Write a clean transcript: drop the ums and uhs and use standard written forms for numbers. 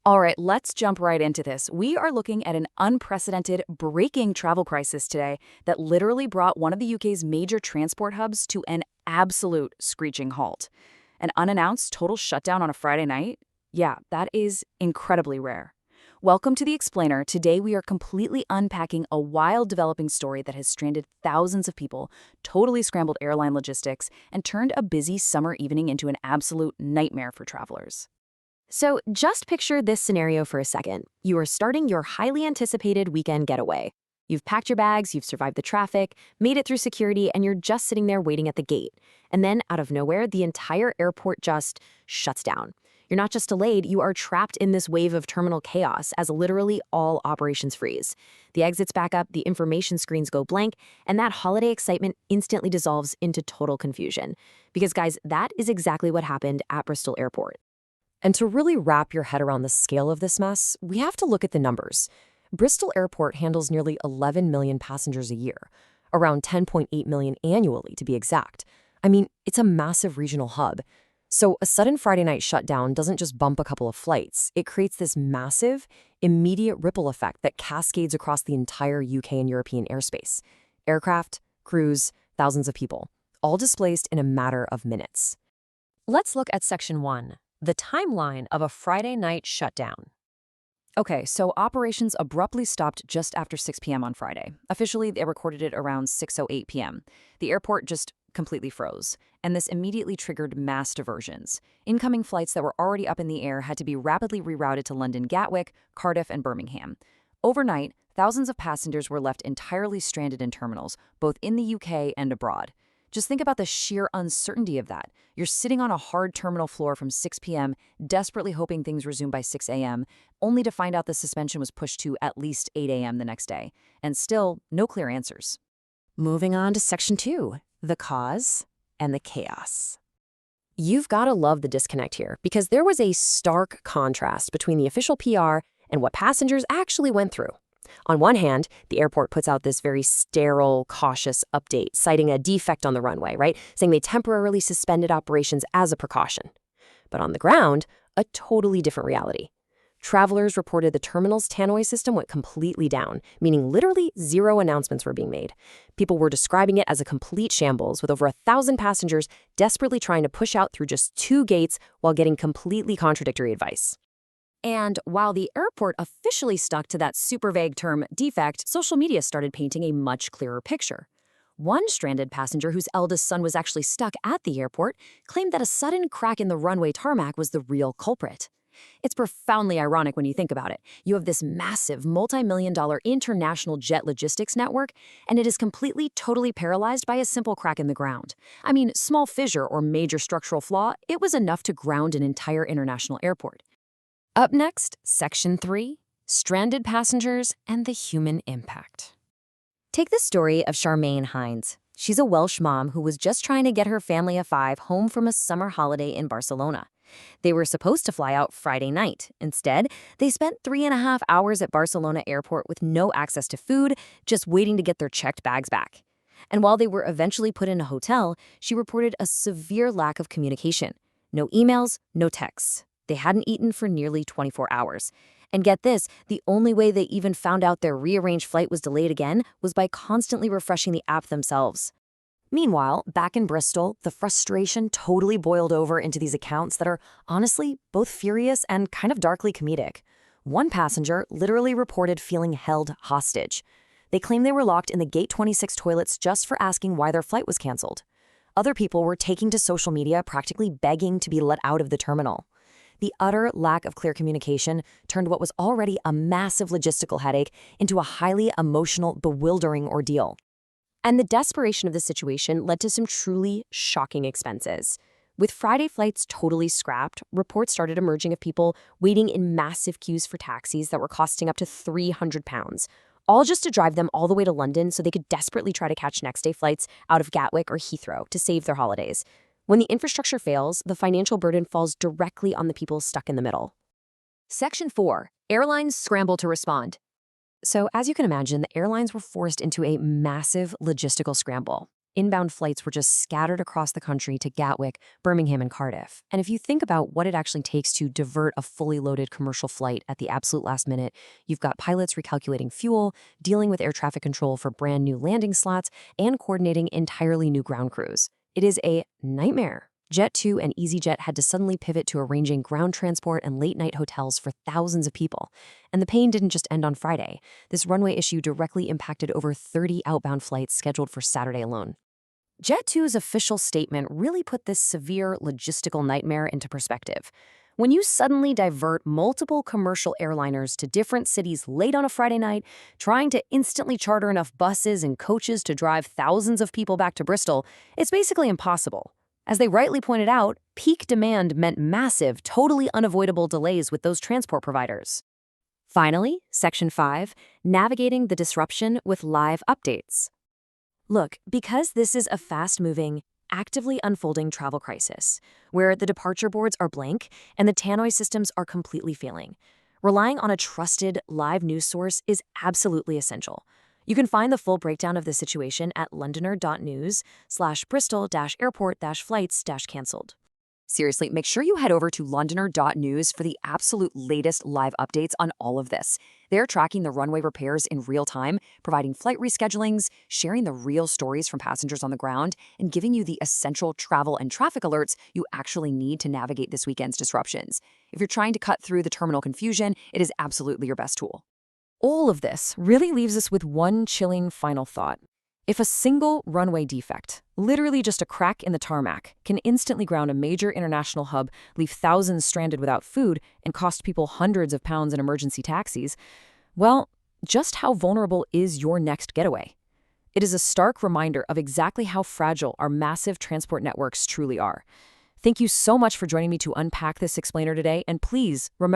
All right, let's jump right into this. We are looking at an unprecedented, breaking travel crisis today that literally brought one of the UK's major transport hubs to an absolute screeching halt. An unannounced total shutdown on a Friday night? Yeah, that is incredibly rare. Welcome to The Explainer. Today we are completely unpacking a wild developing story that has stranded thousands of people, totally scrambled airline logistics, and turned a busy summer evening into an absolute nightmare for travelers. So just picture this scenario for a second. You are starting your highly anticipated weekend getaway. You've packed your bags, you've survived the traffic, made it through security, and you're just sitting there waiting at the gate. And then, out of nowhere, the entire airport just shuts down. You're not just delayed, you are trapped in this wave of terminal chaos as literally all operations freeze. The exits back up, the information screens go blank, and that holiday excitement instantly dissolves into total confusion. Because, guys, that is exactly what happened at Bristol Airport. And to really wrap your head around the scale of this mess, we have to look at the numbers. Bristol Airport handles nearly 11 million passengers a year, around 10.8 million annually to be exact. I mean, it's a massive regional hub. So a sudden Friday night shutdown doesn't just bump a couple of flights. It creates this massive, immediate ripple effect that cascades across the entire UK and European airspace. Aircraft, crews, thousands of people, all displaced in a matter of minutes. Let's look at Section 1. The timeline of a Friday night shutdown. Okay, so operations abruptly stopped just after 6 p.m. on Friday. Officially, they recorded it around 6:08 p.m. The airport just completely froze, and this immediately triggered mass diversions. Incoming flights that were already up in the air had to be rapidly rerouted to London Gatwick, Cardiff, and Birmingham. Overnight, thousands of passengers were left entirely stranded in terminals, both in the UK and abroad. Just think about the sheer uncertainty of that. You're sitting on a hard terminal floor from 6 p.m., desperately hoping things resume by 6 a.m., only to find out the suspension was pushed to at least 8 a.m. the next day. And still, no clear answers. Moving on to Section 2, the cause and the chaos. You've got to love the disconnect here, because there was a stark contrast between the official PR and what passengers actually went through. On one hand, the airport puts out this very sterile, cautious update, citing a defect on the runway, right? Saying they temporarily suspended operations as a precaution. But on the ground, a totally different reality. Travelers reported the terminal's tannoy system went completely down, meaning literally zero announcements were being made. People were describing it as a complete shambles, with over 1,000 passengers desperately trying to push out through just 2 gates while getting completely contradictory advice. And while the airport officially stuck to that super vague term defect, social media started painting a much clearer picture. One stranded passenger whose eldest son was actually stuck at the airport claimed that a sudden crack in the runway tarmac was the real culprit. It's profoundly ironic when you think about it. You have this massive, multi-million-dollar international jet logistics network, and it is completely, totally paralyzed by a simple crack in the ground. I mean, small fissure or major structural flaw, it was enough to ground an entire international airport. Up next, Section 3, stranded passengers and the human impact. Take the story of Charmaine Hines. She's a Welsh mom who was just trying to get her family of 5 home from a summer holiday in Barcelona. They were supposed to fly out Friday night. Instead, they spent 3.5 hours at Barcelona airport with no access to food, just waiting to get their checked bags back. And while they were eventually put in a hotel, she reported a severe lack of communication. No emails, no texts. They hadn't eaten for nearly 24 hours. And get this, the only way they even found out their rearranged flight was delayed again was by constantly refreshing the app themselves. Meanwhile, back in Bristol, the frustration totally boiled over into these accounts that are honestly both furious and kind of darkly comedic. One passenger literally reported feeling held hostage. They claimed they were locked in the Gate 26 toilets just for asking why their flight was canceled. Other people were taking to social media practically begging to be let out of the terminal. The utter lack of clear communication turned what was already a massive logistical headache into a highly emotional, bewildering ordeal. And the desperation of the situation led to some truly shocking expenses. With Friday flights totally scrapped, reports started emerging of people waiting in massive queues for taxis that were costing up to £300, all just to drive them all the way to London so they could desperately try to catch next-day flights out of Gatwick or Heathrow to save their holidays. When the infrastructure fails, the financial burden falls directly on the people stuck in the middle. Section 4. Airlines scramble to respond. So, as you can imagine, the airlines were forced into a massive logistical scramble. Inbound flights were just scattered across the country to Gatwick, Birmingham, and Cardiff. And if you think about what it actually takes to divert a fully loaded commercial flight at the absolute last minute, you've got pilots recalculating fuel, dealing with air traffic control for brand new landing slots, and coordinating entirely new ground crews. It is a nightmare. Jet2 and EasyJet had to suddenly pivot to arranging ground transport and late-night hotels for thousands of people. And the pain didn't just end on Friday. This runway issue directly impacted over 30 outbound flights scheduled for Saturday alone. Jet2's official statement really put this severe logistical nightmare into perspective. When you suddenly divert multiple commercial airliners to different cities late on a Friday night, trying to instantly charter enough buses and coaches to drive thousands of people back to Bristol, it's basically impossible. As they rightly pointed out, peak demand meant massive, totally unavoidable delays with those transport providers. Finally, Section 5, navigating the disruption with live updates. Look, because this is a fast-moving, actively unfolding travel crisis, where the departure boards are blank and the tannoy systems are completely failing, relying on a trusted, live news source is absolutely essential. You can find the full breakdown of the situation at londoner.news/bristol-airport-flights-cancelled. Seriously, make sure you head over to londoner.news for the absolute latest live updates on all of this. They're tracking the runway repairs in real time, providing flight reschedulings, sharing the real stories from passengers on the ground, and giving you the essential travel and traffic alerts you actually need to navigate this weekend's disruptions. If you're trying to cut through the terminal confusion, it is absolutely your best tool. All of this really leaves us with one chilling final thought. If a single runway defect, literally just a crack in the tarmac, can instantly ground a major international hub, leave thousands stranded without food, and cost people hundreds of pounds in emergency taxis, well, just how vulnerable is your next getaway? It is a stark reminder of exactly how fragile our massive transport networks truly are. Thank you so much for joining me to unpack this explainer today, and please remember